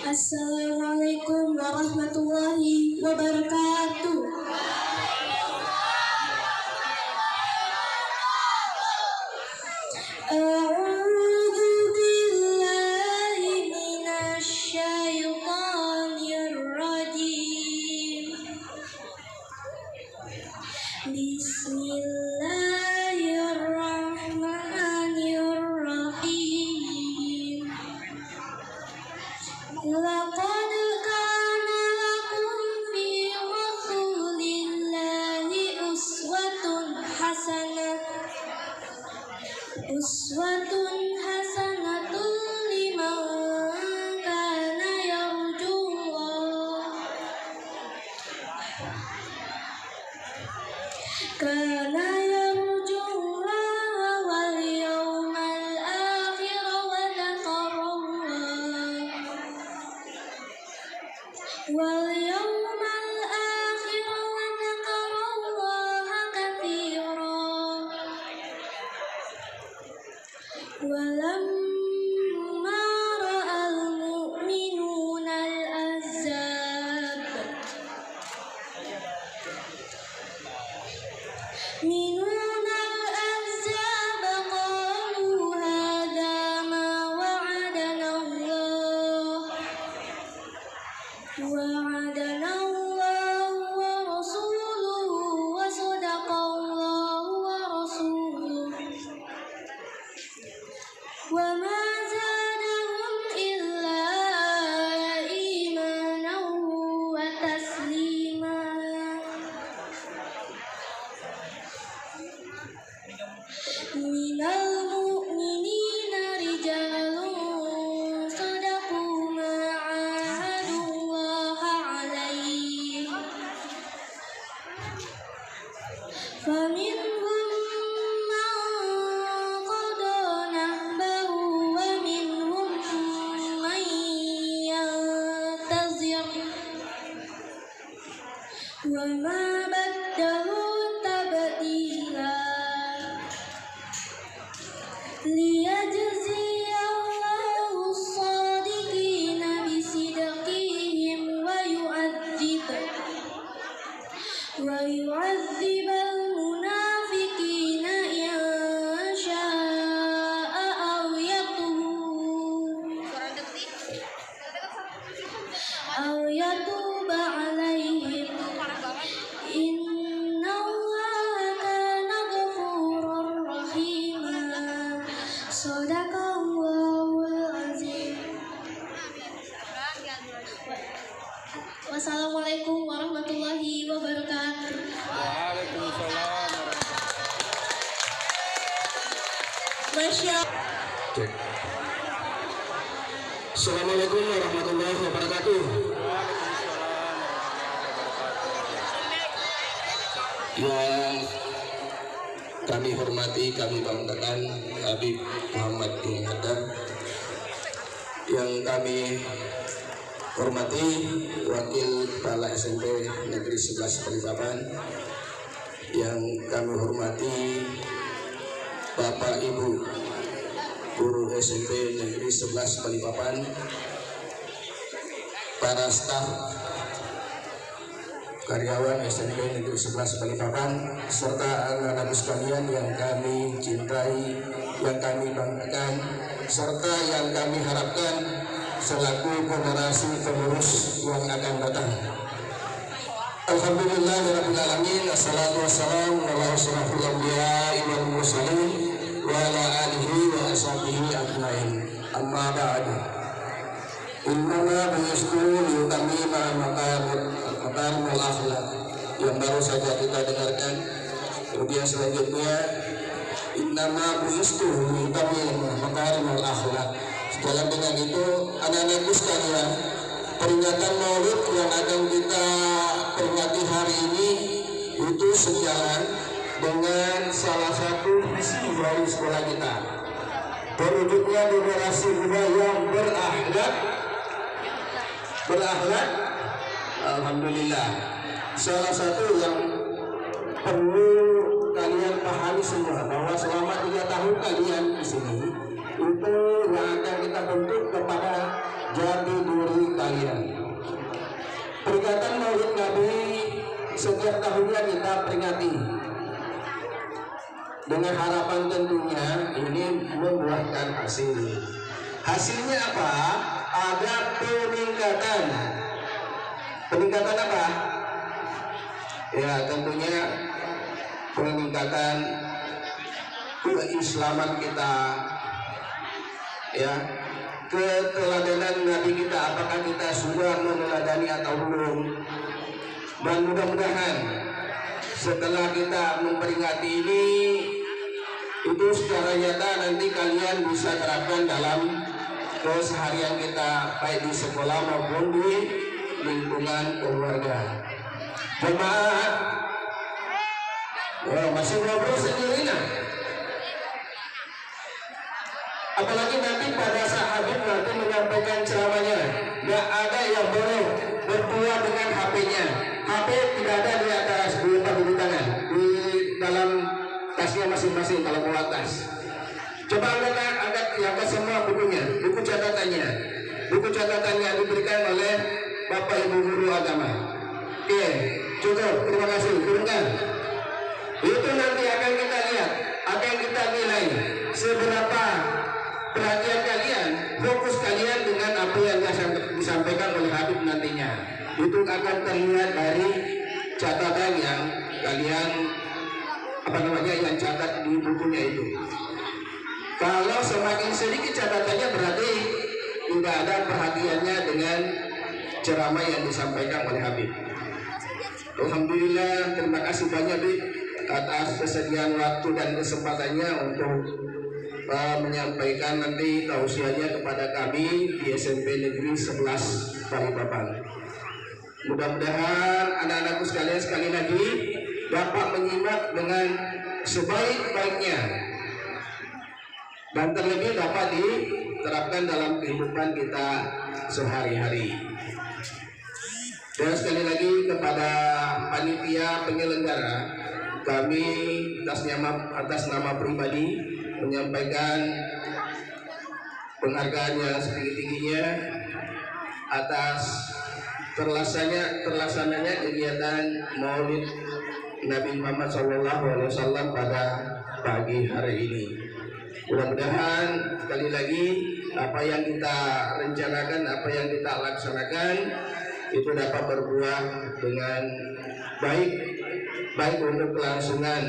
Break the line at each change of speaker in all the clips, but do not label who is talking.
Assalamualaikum warahmatullahi wabarakatuh. A'udzu billahi minasy syaithanir rajim. Bismillahirrahmanirrahim. Laqad kana lakum fi rasulillahi uswatun hasanatun liman kana yarjullah wal yawmal akhir wa dhakarallaha katsiran. ولما رأى المؤمنون الأحزاب قالوا هذا ما وعدنا الله ورسوله وصدق الله ورسوله وما زادهم إلا إيمانا وتسليما من المؤمنين رجال صدقوا ما عاهدوا الله عليه فمنهم من قضى نحبه ومنهم من ينتظر وما بدلوا تبديلا ليجزي الله الصادقين بصدقهم ويعذب المنافقين إن شاء أو يتوب عليهم إن الله كان غفورا رحيما صدق الله العظيم. Wassalamualaikum warahmatullahi wabarakatuh.
Waalaikumsalam.
Masya
Assalamualaikum warahmatullahi wabarakatuh. Yang kami hormati, kami banggakan Habib Muhammad bin Adam. Yang kami hormati Wakil Kepala SMP Negeri 11 Balikpapan. Yang kami hormati Bapak Ibu Guru SMP Negeri 11 Balikpapan, para staf karyawan SMP Negeri 11 Balikpapan, serta anak-anak sekalian yang kami cintai, yang kami banggakan, serta yang kami harapkan selaku generasi penerus yang akan datang. Alhamdulillahirabbil alamin, assalatu wassalamu ala asyrafil anbiya'i wal mursalin wa ala alihi wa ashabihi ajmain. Amma ba'du. Innama bu'istu liyutammima makarimul akhlaq, yang baru saja kita dengarkan. Kemudian selanjutnya innama bu'istu liyutammima makarimul akhlaq. Dalam dengan itu, anak-anakku sekalian, peringatan Maulid yang akan kita peringati hari ini itu sejalan dengan salah satu visi dari sekolah kita, terwujudnya generasi muda yang berakhlak. Alhamdulillah, salah satu yang perlu kalian pahami semua, bahwa selama 3 tahun kalian di sini, itu yang akan kita bentuk kepada jati diri kalian. Peringatan Maulid Nabi setiap tahunnya kita peringati dengan harapan tentunya ini membuahkan hasil. Hasilnya apa? Ada peningkatan. Peningkatan apa? Ya, tentunya peningkatan keislaman kita, ya, keteladanan Nabi kita, apakah kita sudah meneladani atau belum. Dan mudah-mudahan setelah kita memperingati ini, itu secara nyata nanti kalian bisa terapkan dalam keseharian kita, baik di sekolah maupun di lingkungan keluarga. Jemaah, masih ngobrol sendiri nah. Apalagi nanti pada saat Habib nanti menyampaikan ceramahnya, nggak ada yang boleh berdua dengan HP-nya. HP tidak ada di atas, di tangan, di dalam tasnya masing-masing kalau bawa tas. Coba angkat diangkat semua bukunya, buku catatannya. Buku catatannya diberikan oleh Bapak Ibu Guru Agama. Oke, cukup, terima kasih, turunkan. Itu nanti akan kita lihat, akan kita nilai seberapa perhatian kalian, fokus kalian dengan apa yang disampaikan oleh Habib nantinya. Itu akan terlihat dari catatan yang kalian yang catat di bukunya itu. Kalau semakin sedikit catatannya berarti tidak ada perhatiannya dengan ceramah yang disampaikan oleh Habib. Alhamdulillah, terima kasih banyak Bib atas kesediaan waktu dan kesempatannya untuk menyampaikan nanti tausiahnya kepada kami di SMP Negeri 11 Balikpapan. Mudah-mudahan anak-anakku sekalian sekali lagi dapat menyimak dengan sebaik-baiknya dan terlebih dapat diterapkan dalam kehidupan kita sehari-hari. Dan sekali lagi kepada panitia penyelenggara, kami atas nama pribadi menyampaikan penghargaan yang setinggi-tingginya atas terlaksananya kegiatan Maulid Nabi Muhammad SAW pada pagi hari ini. Mudah-mudahan sekali lagi apa yang kita rencanakan, apa yang kita laksanakan itu dapat berbuah dengan baik untuk kelangsungan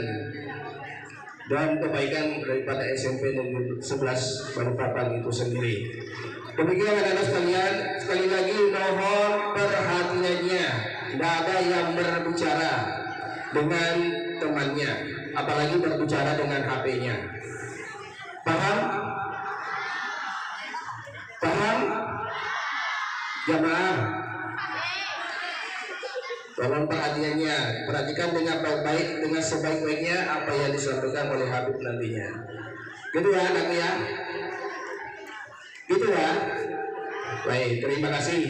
dan kebaikan daripada SMP Negeri 11 Balikpapan itu sendiri. Demikian anak-anak sekalian, sekali lagi mohon perhatiannya. Tidak ada yang berbicara dengan temannya, apalagi berbicara dengan HP-nya. Paham? Paham? Jamaah, tolong perhatiannya, perhatikan dengan baik-baik, dengan sebaik-baiknya apa yang disampaikan oleh Habib nantinya. Gitu ya anakku ya. Gitu ya. Baik, terima kasih.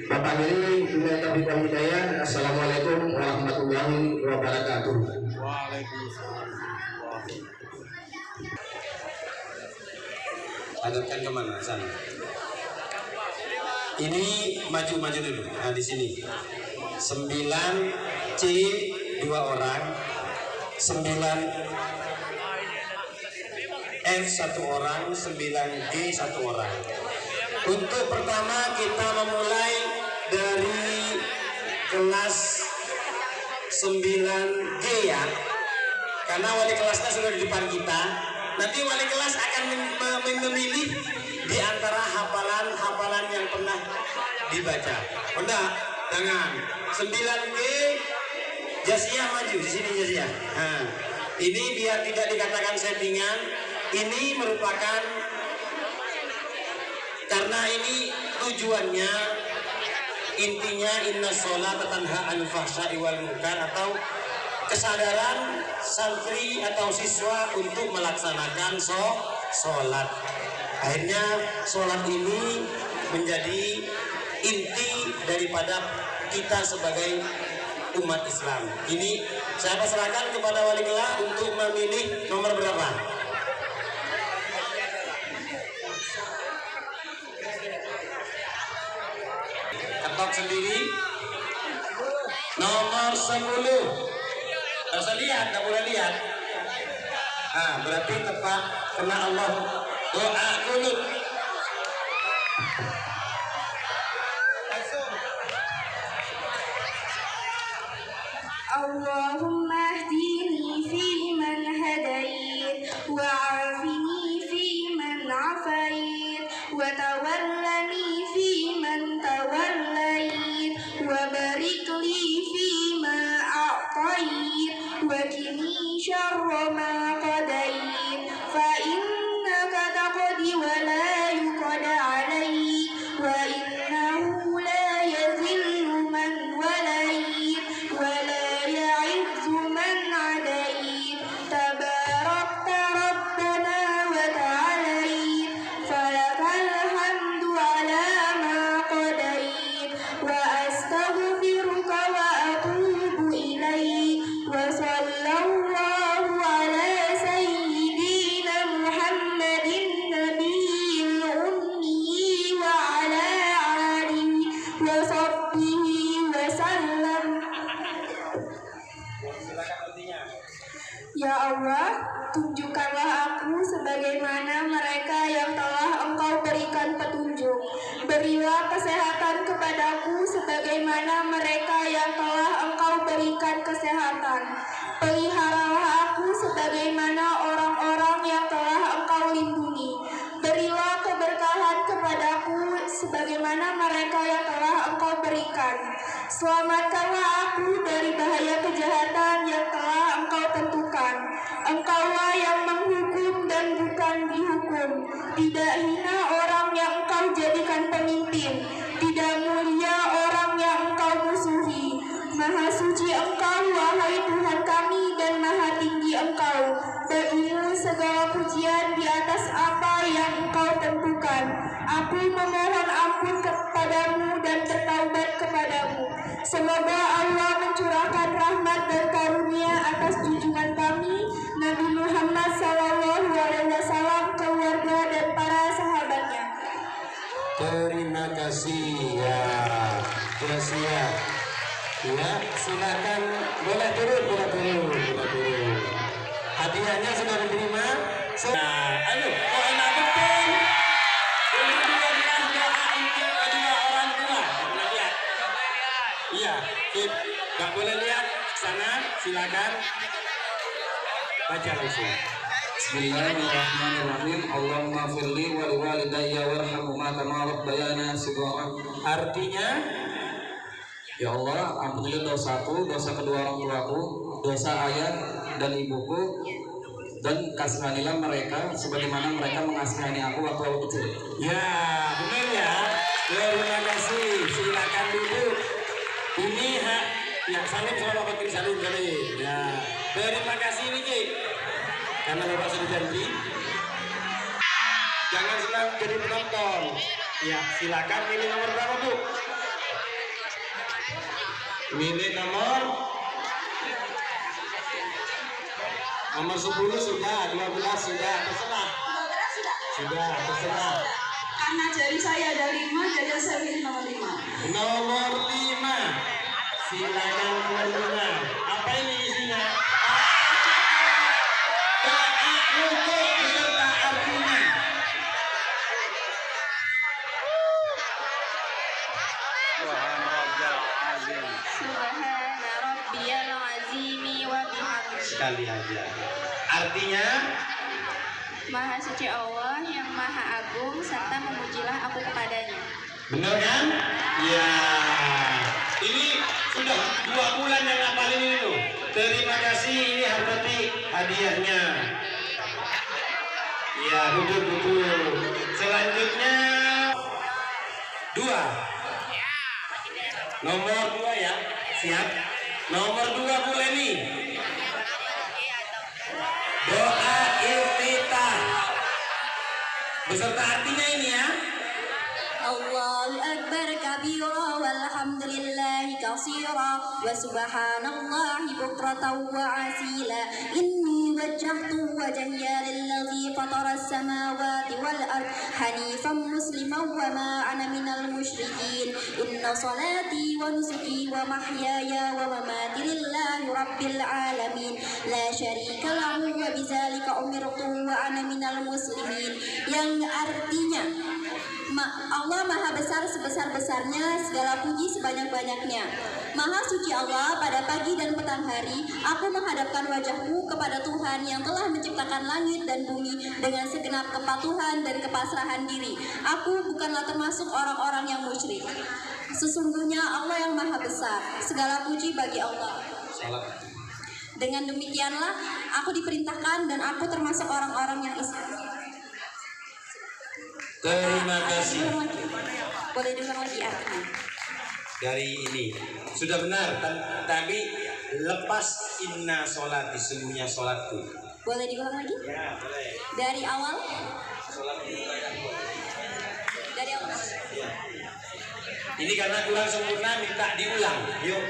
Bapak Heri, Bina Taufiq wal Hidayah. Assalamualaikum warahmatullahi wabarakatuh.
Waalaikumsalam.
Adatkan kemana? Sana. Ini maju dulu. Nah, di sini. 9C 2 orang, 9F 1 orang, 9G 1 orang. Untuk pertama kita memulai dari kelas 9G ya, karena wali kelasnya sudah di depan kita. Nanti wali kelas akan memilih di antara hafalan yang pernah dibaca. Enggak, jangan. 9G Jasiah maju di sini Jasiah. Nah, ini biar tidak dikatakan settingan, ini merupakan karena ini tujuannya intinya inna sholata tanha anil fahsya'i wal munkar, atau kesadaran santri atau siswa untuk melaksanakan sholat. Akhirnya sholat ini menjadi inti daripada kita sebagai umat Islam. Ini saya persilakan kepada wali kelas untuk memilih nomor berapa. Ketok sendiri. Nomor 10. Nggak usah lihat, nggak boleh lihat. Ah, berarti tepat kena Allah. Doa kunut.
Allahumma hdini fi man hadait wa afini fi man afait wa tawallani fi man tawallait wa barik li fi ma a'tait wa qini syarra ma qadait fa innaka taqdi wa la yuqda alaik wa innahu la yazillu man walait wa la يعز من عديت تباركت ربنا وتعاليت فلك الحمد Berilah kesehatan kepadaku sebagaimana mereka yang telah Engkau berikan kesehatan. Peliharalah aku sebagaimana orang-orang yang telah Engkau lindungi. Berilah keberkahan kepadaku sebagaimana mereka yang telah Engkau berikan. Selamatkanlah aku dari bahaya kejahatan yang telah Engkau tentukan. Engkaulah yang menghukum dan bukan dihukum. Tidak hina orang yang Engkau jadikan pemimpin. Tidak mulia orang yang Engkau musuhi. Maha suci Engkau, wahai Tuhan kami, dan maha tinggi Engkau. Bagimu segala pujian di atas apa yang Engkau tentukan. Aku memohon ampun kepadamu dan bertaubat kepadamu. Semoga Allah mencurahkan rahmat dan karunia atas junjungan kami, Nabi Muhammad SAW, keluarga dan para sahabatnya.
Terima kasih ya. Siap. Ya, silakan boleh turun. Hadiahnya sudah diterima. Ayo, enak betul. Kemudian doa untuk kedua orang tua. Lihat. Iya, sip. Gak boleh lihat sana. Silakan. Baca langsung. Bismillahirrahmanirrahim. Allahumma firli wa liwalidayya warhamhuma kama rabbayana shighara. Artinya, ya Allah, ampunilah dosaku, dosa kedua orang tuaku, dosa ayah dan ibuku, dan kasihanilah mereka sebagaimana mereka mengasihani aku waktu aku kecil. Ya, benar ya. Terima kasih. Silakan duduk. Ini hak yang salim sama Bapak Kiri Salim kali. Ya, terima kasih Niki. Karena Bapak sudah janji. Jangan senang jadi penonton. Ya, silakan pilih nomor berapa, Bu? Milih nomor 10 sudah, 12 sudah, terserah. Sudah, terserah.
Karena jari saya ada 5, jadi saya pilih nomor 5.
Nomor 5. Silakan nomor 5. Apa ini isinya? Doa untuk beserta artinya.
Subhana rabbiyal azimi wa bihamdihi.
Sekali aja. Artinya,
Maha suci Allah yang maha agung, serta memujilah aku kepadanya.
benar kan? Ya. Ini sudah 2 bulan yang ngapalin ini tuh. Terima kasih, ini berarti hadiahnya. Ya, duduk. Selanjutnya 2. Nomor 2 ya. Siap. Nomor 2 boleh nih. Doa iftitah. Beserta artinya ini ya.
Allahu akbar kabira walhamdulillahi katsira wa subhanallahi bukratan wa asila. Inni wajjahtu wajhiya lillazi fatara as-samawati wal ard hanifan musliman wa ma ana minal musyrikin. Inna salati wa nusuki wa mahyaya wa mamati lillahi rabbil alamin la syarika lahu wa bidzalika umirtu wa ana minal muslimin. Yang artinya Allah maha besar sebesar-besarnya, segala puji sebanyak-banyaknya. Maha suci Allah, pada pagi dan petang hari aku menghadapkan wajahku kepada Tuhan yang telah menciptakan langit dan bumi dengan segenap kepatuhan dan kepasrahan diri. Aku bukanlah termasuk orang-orang yang musyrik. Sesungguhnya Allah yang maha besar, segala puji bagi Allah. Dengan demikianlah aku diperintahkan dan aku termasuk orang-orang yang Islam.
Terima kasih.
Boleh diulang lagi artinya?
Dari ini sudah benar, tapi lepas inna sholati, sesungguhnya sholatku.
Boleh diulang lagi?
Ya, boleh.
Dari awal?
Sholatku.
Dari awal.
Ya. Ini karena kurang sempurna, minta diulang. Yuk.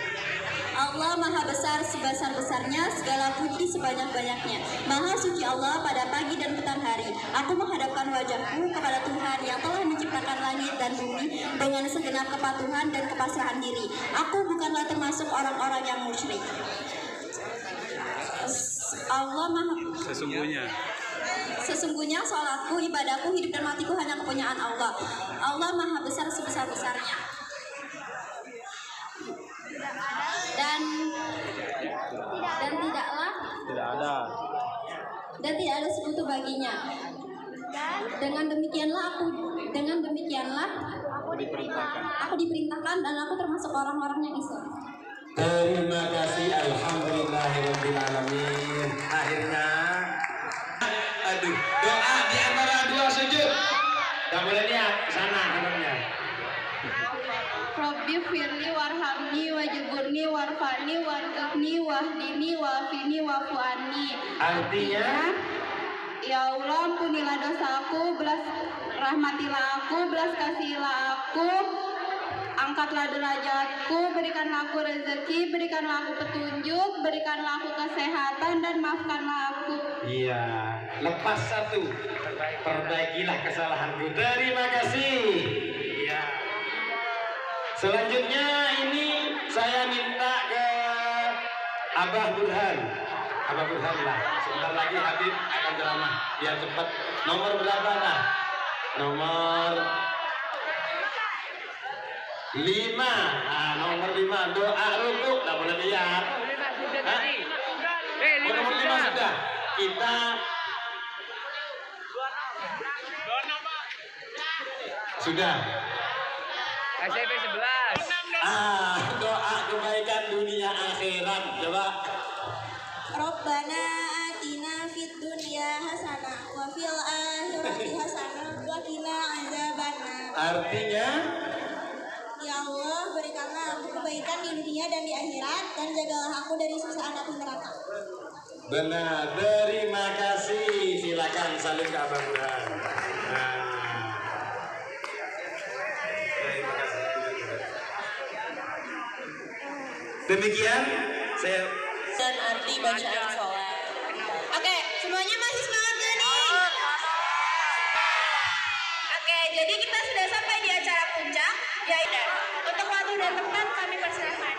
Allah maha besar sebesar-besarnya, segala puji sebanyak-banyaknya. Maha suci Allah pada pagi dan petang hari aku menghadapkan wajahku kepada Tuhan yang telah menciptakan langit dan bumi dengan segenap kepatuhan dan kepasrahan diri. Aku bukanlah termasuk orang-orang yang musyrik. Allah maha
Sesungguhnya
Sesungguhnya sholatku, ibadahku, hidup dan matiku hanya kepunyaan Allah. Allah Maha Besar sebesar-besarnya. Dan tidak ada sekutu baginya. Dengan demikianlah aku diperintahkan dan aku termasuk orang-orang yang Islam.
Terima kasih, alhamdulillahirabbil alamin. Akhirnya doa di antara dua sujud. Gak boleh lihat ke sana kanannya.
Rabbi firli warhamni wajburni warfani warzuqni wahdini wafini wafu'ani.
Artinya,
ya Allah, ampunilah dosaku, rahmatilah aku, belas kasihilah aku, angkatlah derajatku, berikanlah aku rezeki, berikanlah aku petunjuk, berikanlah aku kesehatan, dan maafkanlah aku.
iya, lepas satu, perbaikilah kesalahanku. Terima kasih. Iya. Selanjutnya ini saya minta ke Abah Burhan. Abah Burhan lah. Sebentar lagi Habib akan ceramah. Biar cepat. Nomor berapa lah? Nomor 5. Nah, nomor 5. Doa rukuk. Nggak boleh lihat. Hah? Oh, nomor 5 sudah. Kita sudah.
SMP 11.
Doa kebaikan dunia akhirat. Coba.
Rabbana atina fid dunya hasanah wa fil akhirati hasanah wa qina azabannar.
Artinya,
Ya Allah, berikanlah aku kebaikan di dunia dan di akhirat, dan jagalah aku dari siksa api neraka.
benar. Terima kasih. Silakan saling ke Abah Burhan. Nah. Terima kasih. Demikian saya
Dan arti bacaan sholat. Oke, semuanya masih semangat gak nih? Oke, jadi kita sudah sampai di acara puncak, yaitu untuk waktu dan tempat kami persilahkan.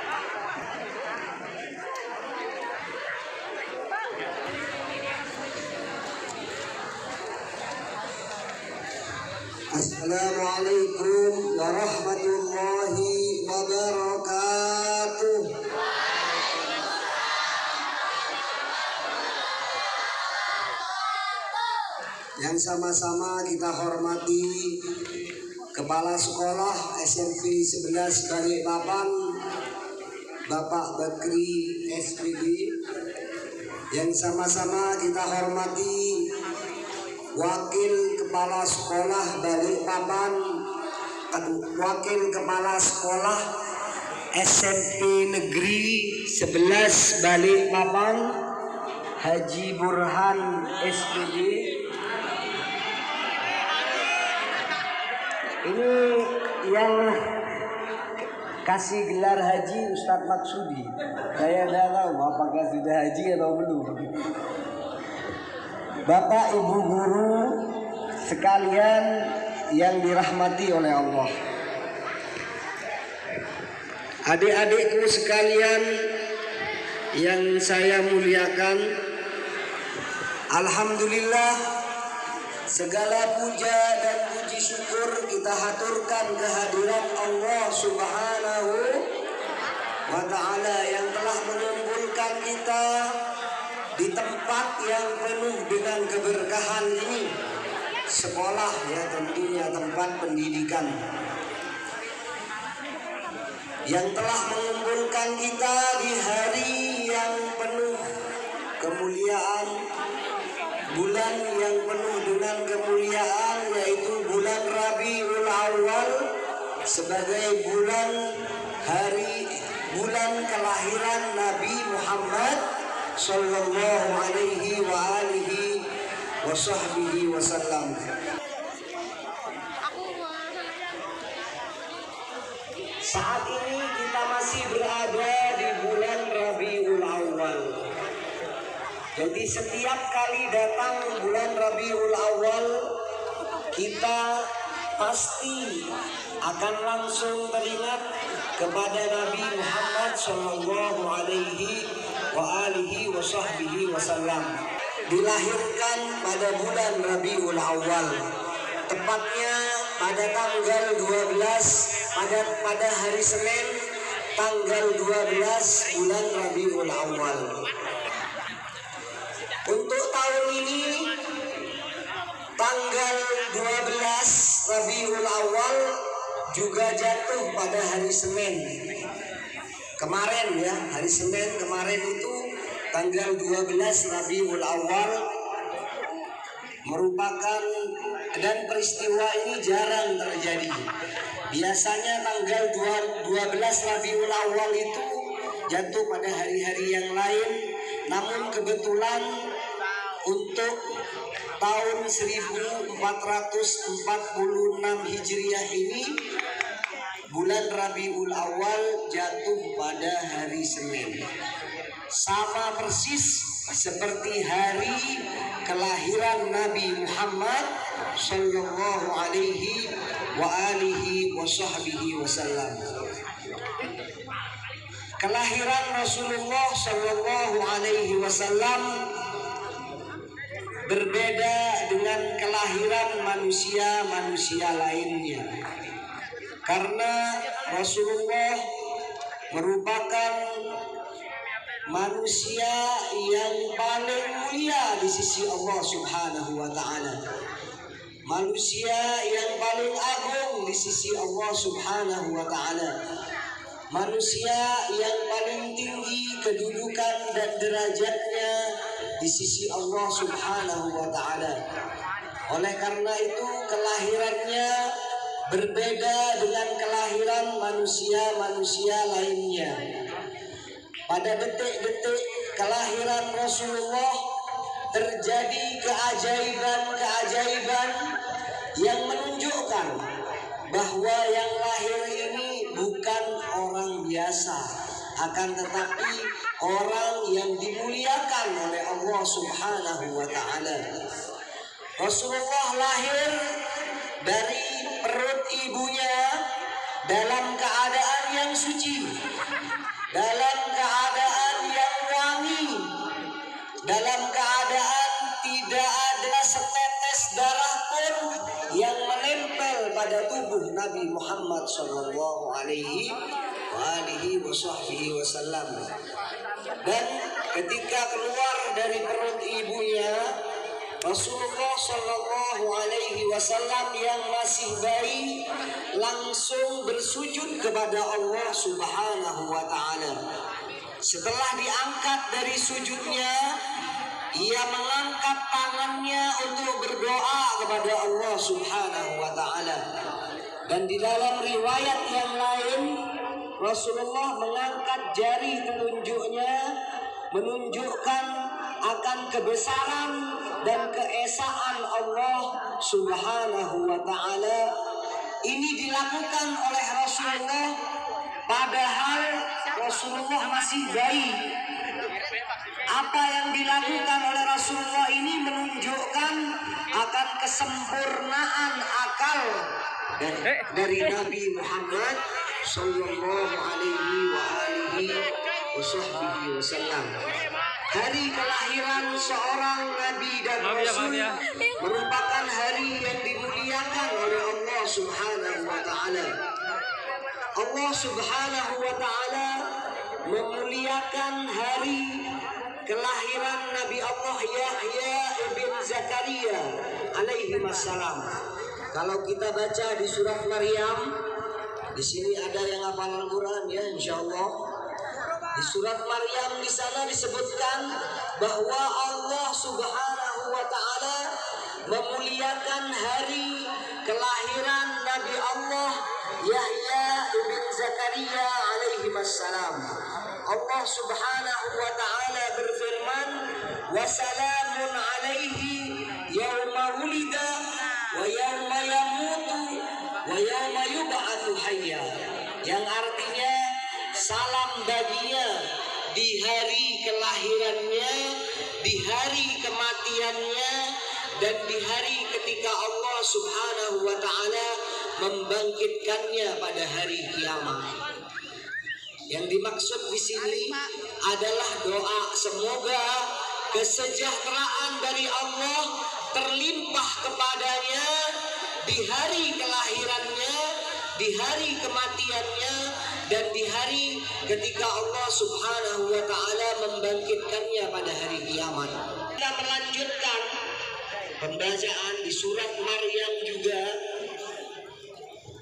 Assalamualaikum warahmatullahi wabarakatuh. Yang sama-sama kita hormati Kepala Sekolah SMP 11 Balikpapan Bapak Bakri SPD. Yang sama-sama kita hormati Wakil Kepala Sekolah Balikpapan, Wakil Kepala Sekolah SMP Negeri 11 Balikpapan Haji Burhan SPD. Ini yang kasih gelar haji Ustadz Maksudi. Saya tidak tahu apakah sudah haji atau belum. Bapak Ibu guru sekalian yang dirahmati oleh Allah, adik-adikku sekalian yang saya muliakan, alhamdulillah segala puja dan puji syukur kita haturkan kehadiran Allah Subhanahu wa Ta'ala yang telah mengumpulkan kita di tempat yang penuh dengan keberkahan ini, sekolah ya, tentunya tempat pendidikan yang telah mengumpulkan kita di hari yang penuh kemuliaan, bulan yang penuh dengan kemuliaan, yaitu bulan Rabiul Awal sebagai bulan kelahiran Nabi Muhammad sallallahu alaihi wa alihi wa sahbihi wasallam. Saat ini kita masih berada di bulan Rabiul Awal. Jadi setiap kali datang bulan Rabiul Awal, kita pasti akan langsung teringat kepada Nabi Muhammad sallallahu alaihi wa alihi wa sahbihi wasallam, dilahirkan pada bulan Rabiul Awal.
tepatnya pada tanggal 12 pada hari Senin tanggal 12 bulan Rabiul Awal. Untuk tahun ini tanggal 12 Rabiul Awal juga jatuh pada hari Senin. Kemarin ya, hari Senin kemarin itu tanggal 12 Rabiul Awal merupakan, dan peristiwa ini jarang terjadi. Biasanya tanggal 12 Rabiul Awal itu jatuh pada hari-hari yang lain, namun kebetulan untuk tahun 1446 Hijriah ini bulan Rabiul Awal jatuh pada hari Senin. Sama persis seperti hari kelahiran Nabi Muhammad sallallahu alaihi wa alihi wasallam. Kelahiran Rasulullah sallallahu alaihi wasallam berbeda dengan kelahiran manusia-manusia lainnya. Karena Rasulullah merupakan manusia yang paling mulia di sisi Allah Subhanahu wa taala. Manusia yang paling agung di sisi Allah Subhanahu wa taala. Manusia yang paling tinggi kedudukan dan derajatnya di sisi Allah Subhanahu wa taala. Oleh karena itu kelahirannya berbeda dengan kelahiran manusia-manusia lainnya. Pada detik-detik kelahiran Rasulullah terjadi keajaiban-keajaiban yang menunjukkan bahwa yang lahir ini bukan orang biasa, akan tetapi orang yang dimuliakan oleh Allah Subhanahu wa taala. Rasulullah lahir dari perut ibunya dalam keadaan yang suci, dalam keadaan yang wangi, dalam keadaan tidak ada setetes darah pun yang menempel pada tubuh Nabi Muhammad sallallahu alaihi wasallam. Dan ketika keluar dari perut ibunya, Rasulullah sallallahu alaihi wasallam yang masih bayi langsung bersujud kepada Allah Subhanahu wa taala. Setelah diangkat dari sujudnya, ia mengangkat tangannya untuk berdoa kepada Allah Subhanahu wa taala. Dan di dalam riwayat yang lain, Rasulullah mengangkat jari telunjuknya menunjukkan akan kebesaran dan keesaan Allah Subhanahu wa taala. Ini dilakukan oleh Rasulullah padahal Rasulullah masih bayi. Apa yang dilakukan oleh Rasulullah ini menunjukkan akan kesempurnaan akal dari Nabi Muhammad sallallahu alaihi wasallam. Hari kelahiran seorang nabi dan rasul merupakan hari yang dimuliakan oleh Allah Subhanahu wa taala. Allah Subhanahu wa taala memuliakan hari kelahiran Nabi Allah Yahya ibn Zakaria alaihi wassalam. Kalau kita baca di surat Maryam, di sini ada yang hafal Al-Quran ya, insyaallah. Di surat Maryam di sana disebutkan bahwa Allah Subhanahu wa taala memuliakan hari kelahiran Nabi Allah Yahya ibn Zakaria alaihi wassalam. Allah Subhanahu wa taala berfirman, "Wa salamun alaihi yauma wulida wa yauma yamutu wa yauma yub'atsu hayya." Yang artinya salam baginya di hari kelahirannya, di hari kematiannya, dan di hari ketika Allah Subhanahu wa taala membangkitkannya pada hari kiamat. Yang dimaksud di sini adalah doa semoga kesejahteraan dari Allah terlimpah kepadanya
di hari kelahirannya, di hari kematiannya, dan di hari ketika Allah Subhanahu wa Ta'ala membangkitkannya pada hari kiamat. Kita melanjutkan pembacaan di surat Maryam juga.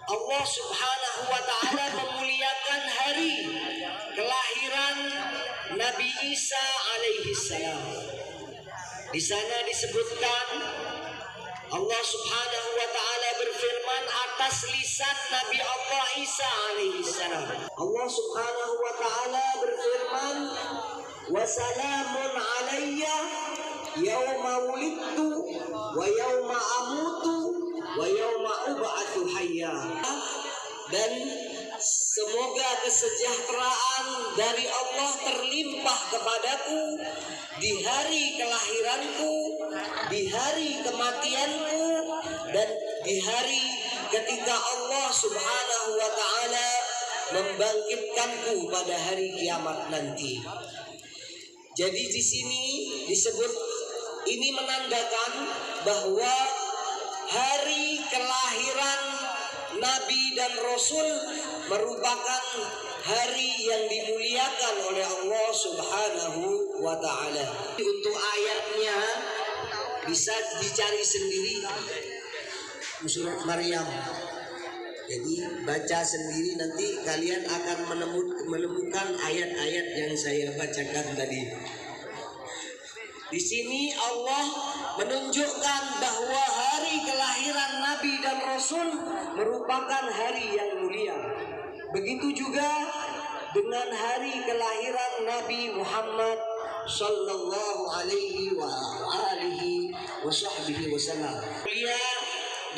Allah Subhanahu wa Ta'ala memuliakan hari kelahiran Nabi Isa alaihi salam. Di sana disebutkan Allah Subhanahu wa Ta'ala berfirman atas lisan Nabi Allah Isa alaihi salam. Allah Subhanahu wa Ta'ala berfirman, "Wa salamun alayya yauma wulidtu wa yauma amutu wa yauma ub'atsu hayya." Dan semoga kesejahteraan dari Allah terlimpah kepadaku di hari kelahiranku, di hari kematianku, dan di hari ketika Allah Subhanahu wa Ta'ala membangkitkanku pada hari kiamat nanti. Jadi di sini disebut, ini menandakan bahwa hari kelahiran Nabi dan Rasul merupakan hari yang dimuliakan oleh Allah Subhanahu wa Ta'ala. Untuk ayatnya bisa dicari sendiri surat Maryam. Jadi baca sendiri, nanti kalian akan menemukan ayat-ayat yang saya bacakan tadi. Di sini Allah menunjukkan bahwa hari kelahiran Nabi dan Rasul merupakan hari yang mulia. Begitu juga dengan hari kelahiran Nabi Muhammad sallallahu alaihi wa alihi wa sahbihi wasallam. Mulia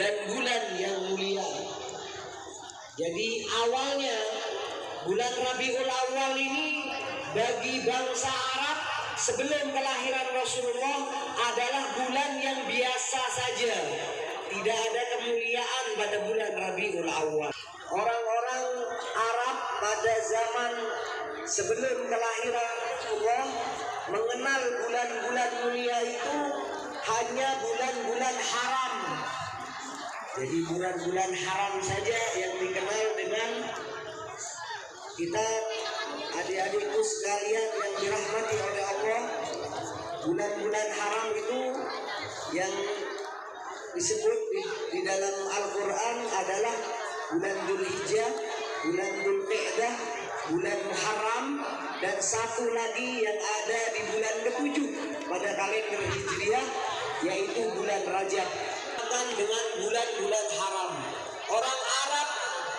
dan bulan yang mulia. Jadi awalnya bulan Rabiul Awal ini bagi bangsa Arab sebelum kelahiran Rasulullah adalah bulan yang biasa saja. Tidak ada kemuliaan pada bulan Rabiul Awal. Orang-orang Arab pada zaman sebelum kelahiran Rasulullah mengenal bulan-bulan mulia itu hanya bulan-bulan haram. Jadi bulan-bulan haram saja yang dikenal dengan kita. Adik-adikku sekalian yang dirahmati oleh Allah, bulan-bulan haram itu yang disebut di dalam Al-Quran adalah bulan Dzulhijjah, bulan Dzulqa'dah, bulan Muharram, dan satu lagi yang ada di bulan ke-7 pada kalender Hijriah, yaitu bulan Rajab. Dengan bulan-bulan haram, orang Arab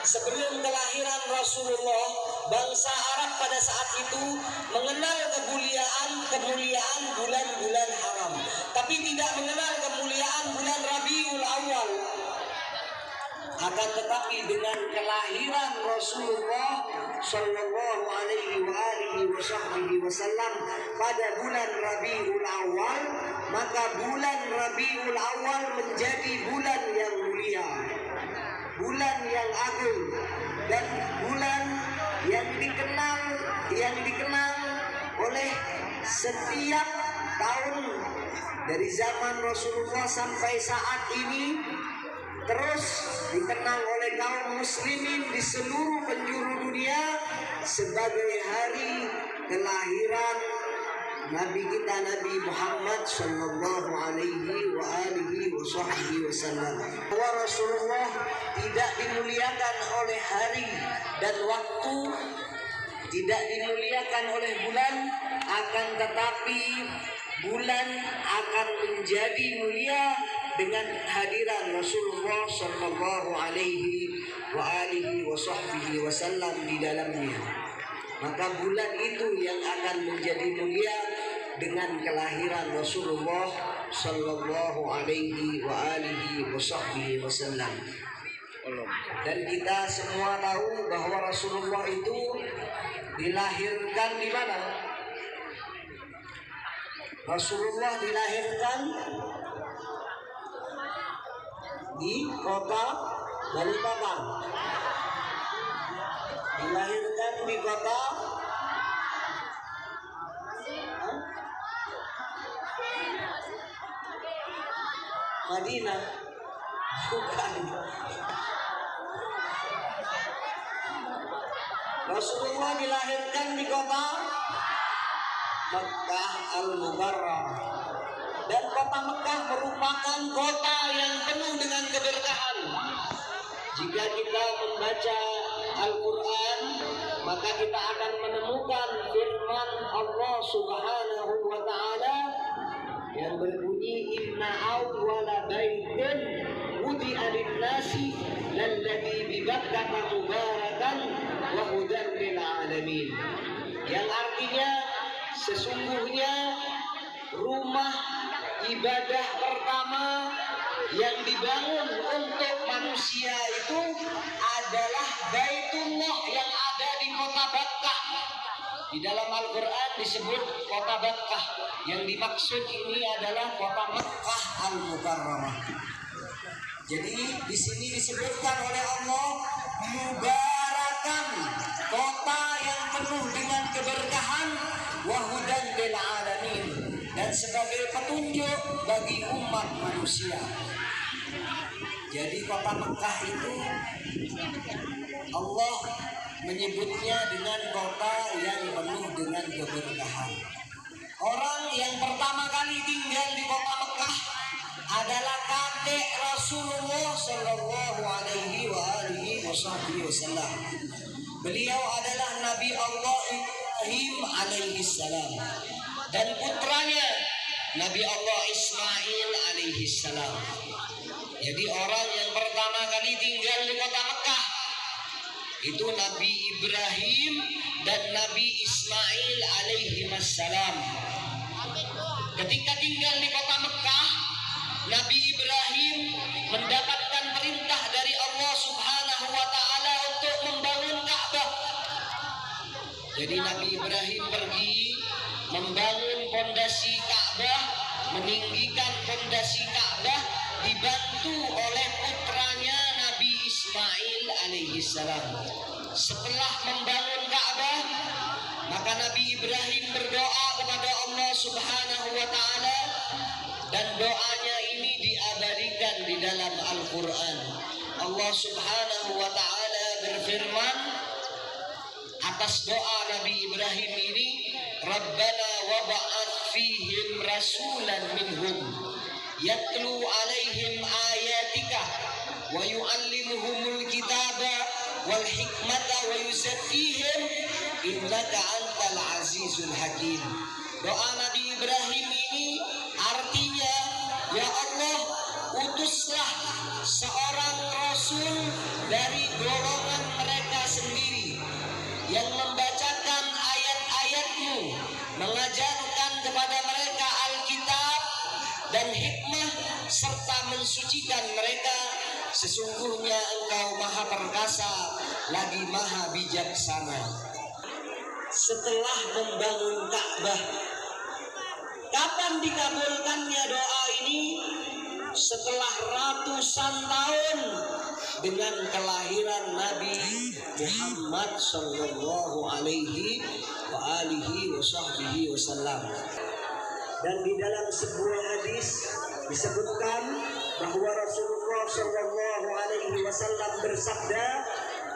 sebelum kelahiran Rasulullah, bangsa Arab pada saat itu mengenal kemuliaan bulan-bulan haram, tapi tidak mengenal kemuliaan bulan Rabiul Awal. Akan tetapi dengan kelahiran Rasulullah sallallahu alaihi wa alihi wasallam pada bulan Rabiul Awal, maka bulan Rabiul Awal menjadi bulan yang mulia, bulan yang agung, dan bulan yang dikenal oleh setiap tahun dari zaman Rasulullah sampai saat ini, terus dikenal oleh kaum muslimin di seluruh penjuru dunia sebagai hari kelahiran Nabi kita, Nabi Muhammad sallallahu alaihi wa alihi wasallam. Bahwa Rasulullah tidak dimuliakan oleh hari dan waktu, tidak dimuliakan oleh bulan, akan tetapi bulan akan menjadi mulia dengan hadiran Rasulullah sallallahu alaihi wa alihi wasallam di dalamnya. Maka bulan itu yang akan menjadi mulia dengan kelahiran Rasulullah sallallahu alaihi wa alihi wasallam. Dan kita semua tahu bahwa Rasulullah itu dilahirkan di mana? Rasulullah dilahirkan di kota Balikpapan. Dilahirkan di kota Madinah. Bukan. Rasulullah dilahirkan di kota Mekkah Al-Mukarramah. Dan kota Mekkah merupakan kota yang penuh dengan keberkahan. Jika kita membaca Al-Quran, maka kita akan menemukan firman Allah Subhanahu wa Ta'ala yang berbunyi, inna awwala baitin wudi'a lin-nasi lalladzi bi Bakkah mubarakan wa hudan lil alamin. Yang artinya sesungguhnya rumah ibadah pertama yang dibangun untuk manusia itu adalah Baitullah yang ada di kota Bakkah. Di dalam Al-Quran disebut kota Bakkah. Yang dimaksud ini adalah kota Mekkah Al-Mukarramah. Jadi di sini disebutkan oleh Allah mubarakan, kota yang penuh dengan keberkahan, wa hudan lil alamin, dan sebagai petunjuk bagi umat manusia. Jadi kota Mekkah itu Allah menyebutnya dengan kota yang penuh dengan keberkahan. Orang yang pertama kali tinggal di kota Mekkah adalah kakek Rasulullah Shallallahu Alaihi Wasallam. Beliau adalah Nabi Allah Ibrahim alaihi salam dan putranya Nabi Allah Ismail alaihi salam. Jadi orang yang pertama kali tinggal di kota Mekkah itu Nabi Ibrahim dan Nabi Ismail alaihi salam. Ketika tinggal di kota Mekkah, Nabi Ibrahim mendapatkan perintah dari Allah Subhanahu wa Ta'ala untuk membangun Ka'bah. Jadi Nabi Ibrahim pergi membangun pondasi Ka'bah, meninggikan pondasi Ka'bah, dibantu oleh putranya Nabi Ismail alaihi salam. Setelah membangun Ka'bah, maka Nabi Ibrahim berdoa kepada Allah Subhanahu wa Ta'ala, dan doanya ini diabadikan di dalam Al-Quran. Allah Subhanahu wa Ta'ala berfirman atas doa Nabi Ibrahim ini, Rabbana wab'ath fihim rasulan minhum yatlu alaihim ayatika wa yu'allimuhumul kitaba wal hikmata wa yuzakkihim innaka antal azizul hakim. Doa Nabi Ibrahim ini artinya, ya Allah, utuslah seorang rasul dari golongan mereka sendiri yang membacakan ayat-ayat-Mu, mengajarkan kepada mereka Alkitab dan hikmah, serta mensucikan mereka. Sesungguhnya Engkau maha perkasa lagi maha bijaksana. Setelah membangun Ka'bah, kapan dikabulkannya doa ini? Setelah ratusan tahun dengan kelahiran Nabi Muhammad sallallahu alaihi wasallam. Dan di dalam sebuah hadis disebutkan bahwa Rasulullah sallallahu alaihi wasallam bersabda,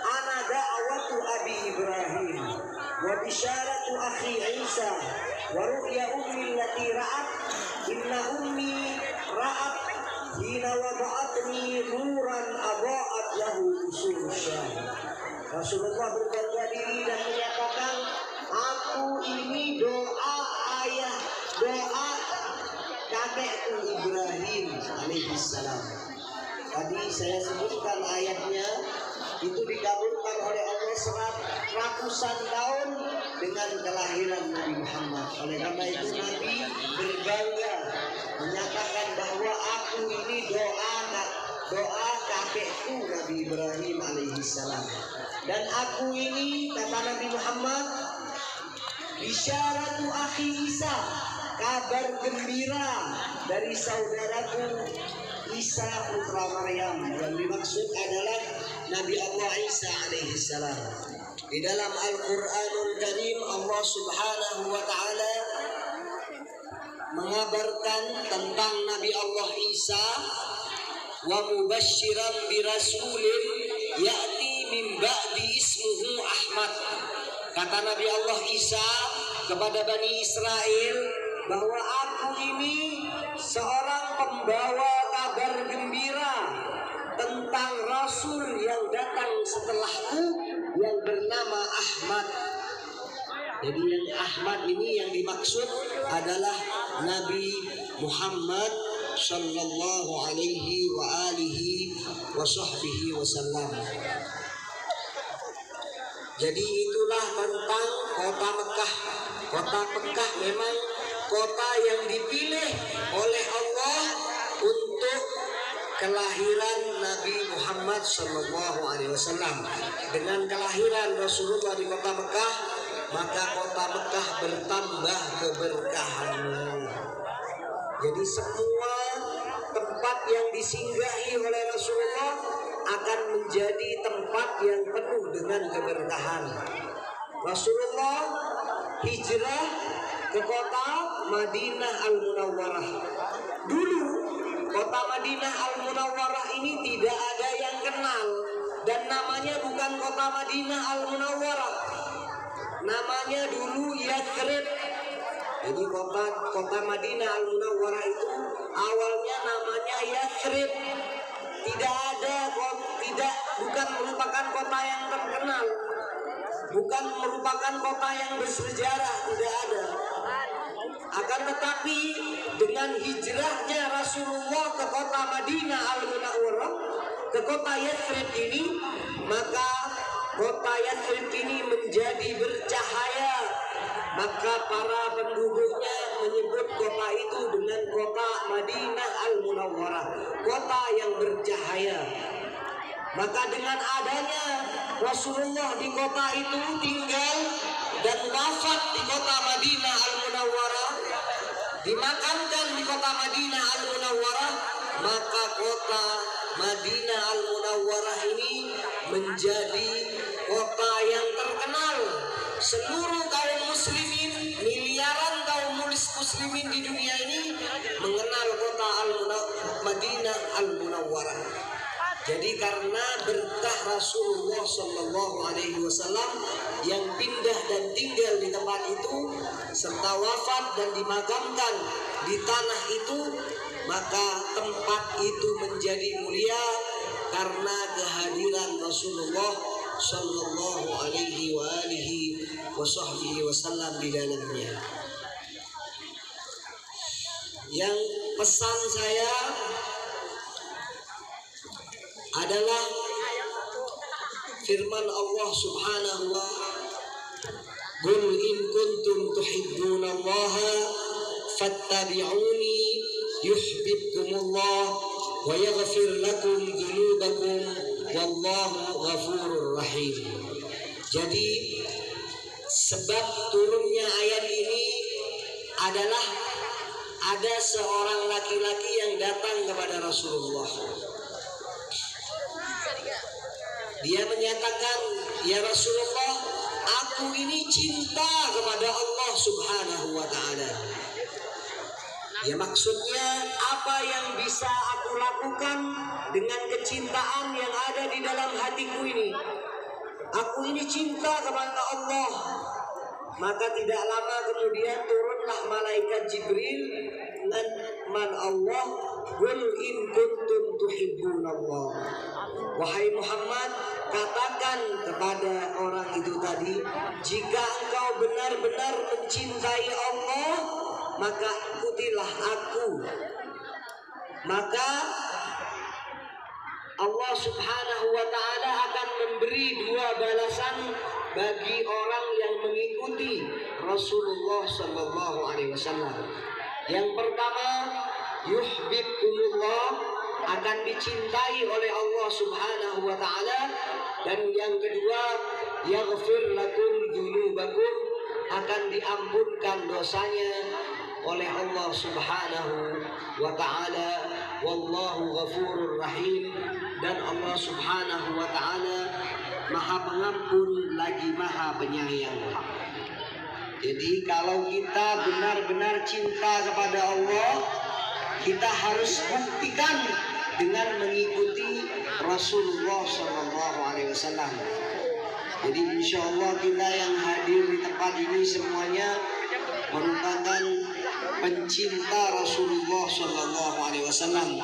"Ana da'watu Abi Ibrahim wa bisyaratu akhi Isa wa ru'ya ummi allati ra'at inna ummi ra'at hina wada'atni nuran adha'at lahu usul syah." Rasulullah berbangga diri dan menyatakan, aku ini doa kakekku Ibrahim alaihissalam. Tadi saya sebutkan ayatnya, itu dikabulkan oleh Allah ratusan tahun dengan kelahiran Nabi Muhammad. Oleh karena itu Nabi berbangga menyatakan bahwa aku ini doa kakekku Nabi Ibrahim alaihissalam. Dan aku ini, kata Nabi Muhammad, bisyaratu akhi Isa, kabar gembira dari saudaraku Isa putra Maryam. Yang dimaksud adalah Nabi Allah Isa alaihissalam. Di dalam Al-Quranul Karim Allah Subhanahu wa Ta'ala mengabarkan tentang Nabi Allah Isa wa mubasysyiran birasulin ya'ti min ba'di ismuhu Ahmad. Kata Nabi Allah Isa kepada Bani Israel bahwa aku ini seorang pembawa kabar gembira tentang Rasul yang datang setelahku yang bernama Ahmad. Jadi yang Ahmad ini yang dimaksud adalah Nabi Muhammad sallallahu alaihi wa alihi wa sahbihi wasallam. Jadi itulah tentang kota Mekah. Kota Mekah memang kota yang dipilih oleh Allah untuk kelahiran Nabi Muhammad sallallahu alaihi wasallam. Dengan kelahiran Rasulullah di kota Mekah, maka kota Mekah bertambah keberkahannya. Jadi semua tempat yang disinggahi oleh Rasulullah akan menjadi tempat yang penuh dengan keberkahan. Rasulullah hijrah ke kota Madinah Al-Munawwarah. Dulu kota Madinah Al-Munawwarah ini tidak ada yang kenal, dan namanya bukan kota Madinah Al-Munawwarah. Namanya dulu Yathrib. Jadi kota Madinah Al-Munawwarah itu awalnya namanya Yathrib. Bukan merupakan kota yang terkenal, bukan merupakan kota yang bersejarah, tidak ada. Akan tetapi dengan hijrahnya Rasulullah ke kota Madinah Al-Munawwarah, ke kota Yathrib ini, maka kota Yathrib ini menjadi bercahaya. Maka para penduduknya menyebut kota itu dengan kota Madinah Al-Munawwarah, kota yang bercahaya. Maka dengan adanya Rasulullah di kota itu tinggal dan wafat di kota Madinah Al-Munawwarah, dimakamkan di kota Madinah Al-Munawwarah, maka kota Madinah Al-Munawwarah ini menjadi kota yang terkenal. Seluruh kaum muslimin, miliaran kaum muslimin di dunia ini mengenal kota Madinah Al-Munawwarah. Jadi karena berkah Rasulullah sallallahu alaihi wasallam yang pindah dan tinggal di tempat itu serta wafat dan dimakamkan di tanah itu, maka tempat itu menjadi mulia karena kehadiran Rasulullah sallallahu alaihi wa alihi wasallam di dalamnya. Yang pesan saya adalah firman Allah Subhanahu wa ta'ala, "Qul in kuntum tuhibbunallaha fattabi'uni yuhibbukumullah wa yaghfir lakum dzunubakum wallahu ghafurur rahim." Jadi sebab turunnya ayat ini adalah ada seorang laki-laki yang datang kepada Rasulullah. Dia menyatakan, "Ya Rasulullah, aku ini cinta kepada Allah Subhanahu wa ta'ala." Ya maksudnya apa yang bisa aku lakukan dengan kecintaan yang ada di dalam hatiku ini? Aku ini cinta kepada Allah. Maka tidak lama kemudian turunlah malaikat Jibril dengan man Allah, "Qul in kuntum tuhibbunallah." Wahai Muhammad, katakan kepada orang itu tadi, jika engkau benar-benar mencintai Allah, maka ikutilah aku. Maka Allah Subhanahu wa ta'ala akan memberi dua balasan bagi orang yang mengikuti Rasulullah sallallahu alaihi wasallam. Yang pertama, yuhibbukumullah, akan dicintai oleh Allah Subhanahu wa ta'ala. Dan yang kedua, yaghfir lakum dzunubakum, akan diampunkan dosanya oleh Allah Subhanahu wa ta'ala. Wallahu ghafurur rahim, dan Allah Subhanahu wa ta'ala Maha Pengampun lagi Maha Penyayang. Jadi kalau kita benar-benar cinta kepada Allah, kita harus buktikan dengan mengikuti Rasulullah Shallallahu Alaihi Wasallam. Jadi insya Allah kita yang hadir di tempat ini semuanya merupakan pencinta Rasulullah Shallallahu Alaihi Wasallam,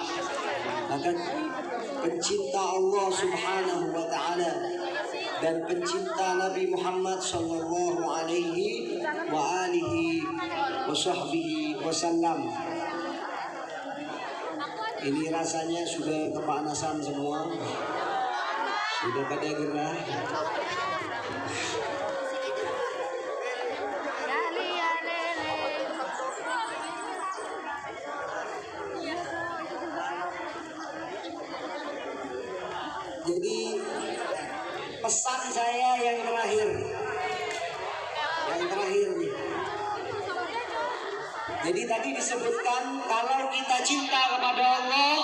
bahkan pencinta Allah Subhanahu Wa Taala dan pencinta Nabi Muhammad Shallallahu Alaihi Wasallam. Ini rasanya sudah kepanasan semua, sudah pada gerah. Jadi pesan saya yang terakhir nih. Jadi tadi disebutkan kalau kita cinta kepada Allah,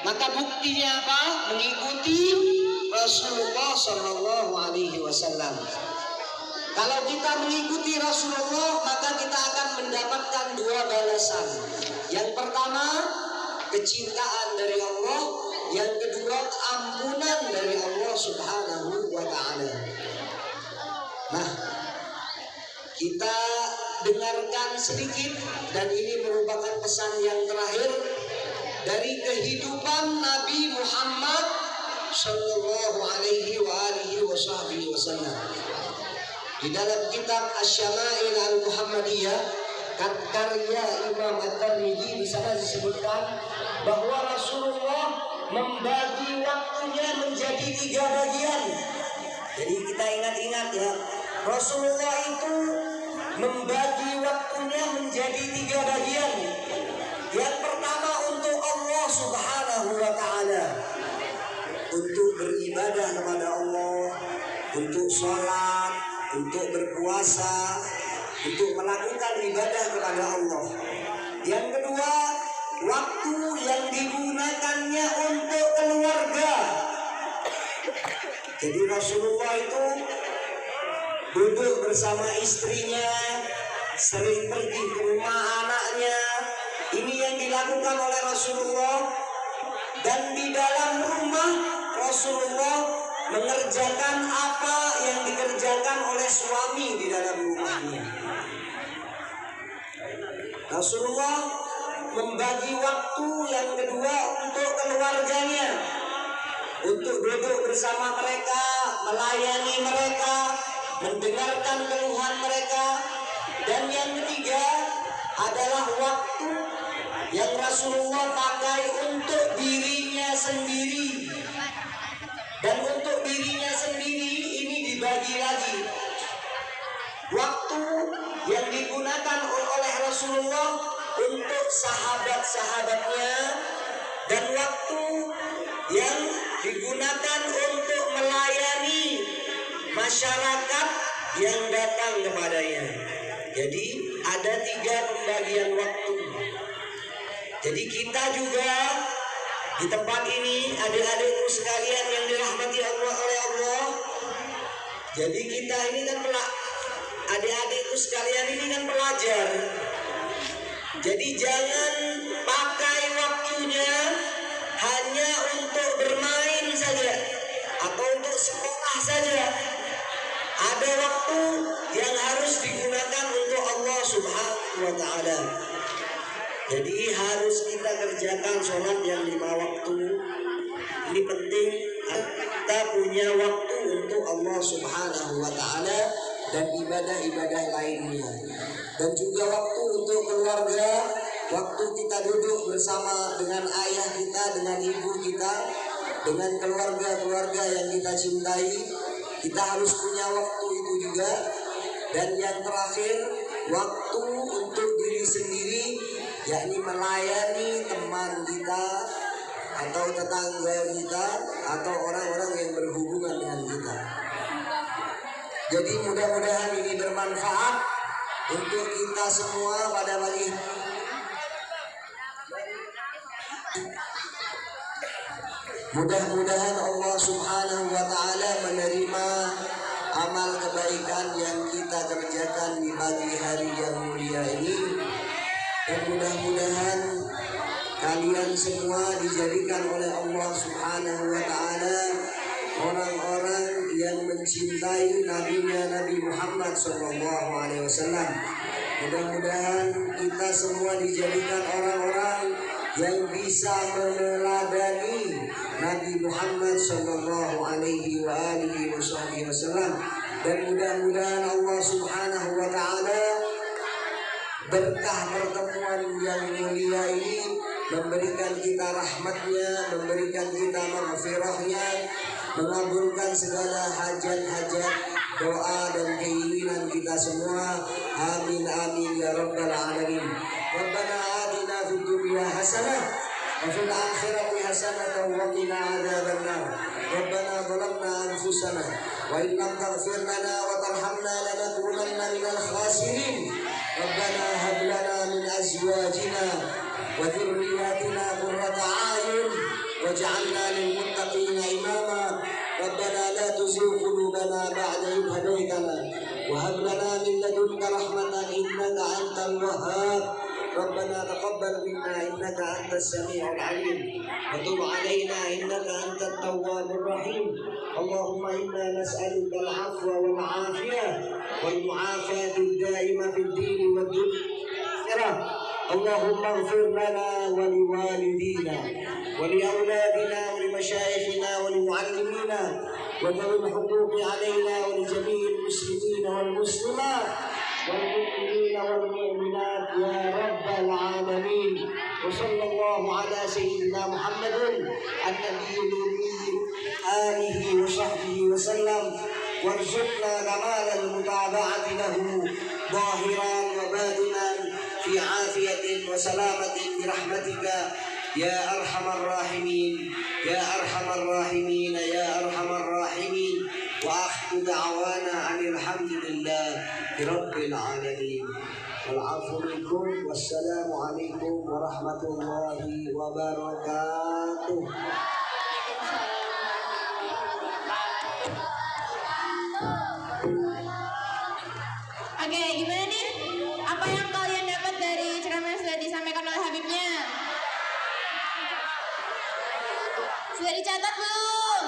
maka buktinya apa? Mengikuti Rasulullah Shallallahu Alaihi Wasallam. Kalau kita mengikuti Rasulullah, maka kita akan mendapatkan dua balasan. Yang pertama, kecintaan dari Allah. Yang kedua, ampunan dari Allah Subhanahu wa Ta'ala. Nah, kita dengarkan sedikit, dan ini merupakan pesan yang terakhir dari kehidupan Nabi Muhammad Sallallahu Alaihi Wasallam. Di dalam kitab Asy-Syama'il Al-Muhammadiyah, karya Imam At-Tirmidzi, di sana disebutkan bahwa Rasulullah membagi waktunya menjadi 3 bagian. Jadi kita ingat-ingat ya, Rasulullah itu membagi waktunya menjadi 3 bagian. Yang pertama untuk Allah Subhanahu wa Ta'ala, untuk beribadah kepada Allah, untuk sholat, untuk berpuasa, untuk melakukan ibadah kepada Allah. Yang kedua, waktu yang digunakannya untuk keluarga. Jadi Rasulullah itu duduk bersama istrinya, sering pergi ke rumah anaknya. Ini yang dilakukan oleh Rasulullah. Dan di dalam rumah Rasulullah mengerjakan apa yang dikerjakan oleh suami di dalam rumahnya. Rasulullah membagi waktu yang kedua untuk keluarganya, untuk duduk bersama mereka, melayani mereka, mendengarkan keluhan mereka. Dan yang ketiga adalah waktu yang Rasulullah pakai untuk dirinya sendiri. Dan untuk dirinya sendiri ini dibagi lagi. Waktu yang digunakan oleh Rasulullah untuk sahabat-sahabatnya, dan waktu yang digunakan untuk melayani masyarakat yang datang kepadanya. Jadi ada 3 pembagian waktu. Jadi kita juga di tempat ini, adik-adikku sekalian yang dirahmati Allah oleh Allah. Jadi kita ini kan adik-adikku sekalian ini kan pelajar. Jadi jangan pakai waktunya hanya untuk bermain saja atau untuk sekolah saja. Ada waktu yang harus digunakan untuk Allah Subhanahu wa Ta'ala. Jadi harus kita kerjakan sholat yang 5 waktu. Ini penting, kita punya waktu untuk Allah Subhanahu wa Ta'ala dan ibadah-ibadah lainnya. Dan juga waktu untuk keluarga, waktu kita duduk bersama dengan ayah kita, dengan ibu kita, dengan keluarga-keluarga yang kita cintai. Kita harus punya waktu itu juga. Dan yang terakhir, waktu untuk diri sendiri, yakni melayani teman kita atau tetangga kita atau orang-orang yang berhubungan dengan kita. Jadi mudah-mudahan ini bermanfaat untuk kita semua pada pagi. Mudah-mudahan Allah Subhanahu wa Ta'ala menerima amal kebaikan yang kita kerjakan di pagi hari yang mulia ini. Dan mudah-mudahan kalian semua dijadikan oleh Allah Subhanahu wa Ta'ala orang-orang yang mencintai nabinya Nabi Muhammad Sallallahu Alaihi Wasallam. Mudah-mudahan kita semua dijadikan orang-orang yang bisa meneladani Nabi Muhammad Sallallahu Alaihi Wasallam, dan mudah-mudahan Allah Subhanahu wa Ta'ala berkah pertemuan yang mulia ini memberikan kita rahmatnya, memberikan kita maghfirahnya, mengabulkan segala hajat-hajat, doa dan keinginan kita semua. Amin amin ya rabbal alamin. Rabbana atina fid dunya hasanah wa fil akhirati hasanah wa qina adzabannar. Rabbana zalamna anfusana wa in lam taghfir lana wa tarhamna lanakunanna minal khasirin. Rabbana hab lana min azwajina wa dhurriyyatina qurrata a'yun waj'alna lil muttaqina imama. Rabbana la tuzigh qulubana ba'da idh hadaytana wa hab lana min ladunka rahmatan innaka antal wahhab. ربنا تقبل منا إنك أنت السميع العليم وتب علينا إنك أنت التواب الرحيم. اللهم إنا نسألك العفو والعافية والمعافاة الدائمة في الدين والدنيا. اللهم اغفر لنا ولوالدينا ولأولادنا ولمشايخنا ولمعلمينا وذوي الحقوق علينا ولجميع المسلمين والمسلمات والمؤمنين والمؤمنات يا رب العالمين. وصلى الله على سيدنا محمد النبي الأمي آله وصحبه وسلم، وارزقنا كمال المتابعة له ظاهرا وباطنا في عافية وسلامة برحمتك يا أرحم الراحمين يا أرحم الراحمين يا أرحم الراحمين. وآخر دعوانا أن الحمد لله رب العالمين. والعفو منكم والسلام عليكم ورحمة الله وبركاته.
Oke, gimana nih? Apa yang kalian dapat dari ceramah yang sudah disampaikan oleh Habibnya? Sudah dicatat belum?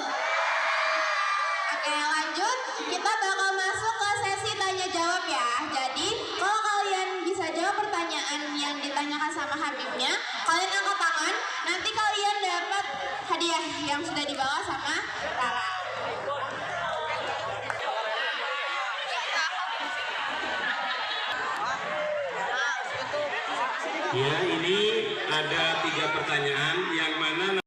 Oke, lanjut. Kita bakal masuk ke sesi tanya jawab ya. Jadi, kalau kalian bisa jawab pertanyaan yang ditanyakan sama Habibnya, kalian angkat tangan. Nanti kalian dapat hadiah yang sudah dibawa sama Rara.
Ya, ini ada 3 pertanyaan yang mana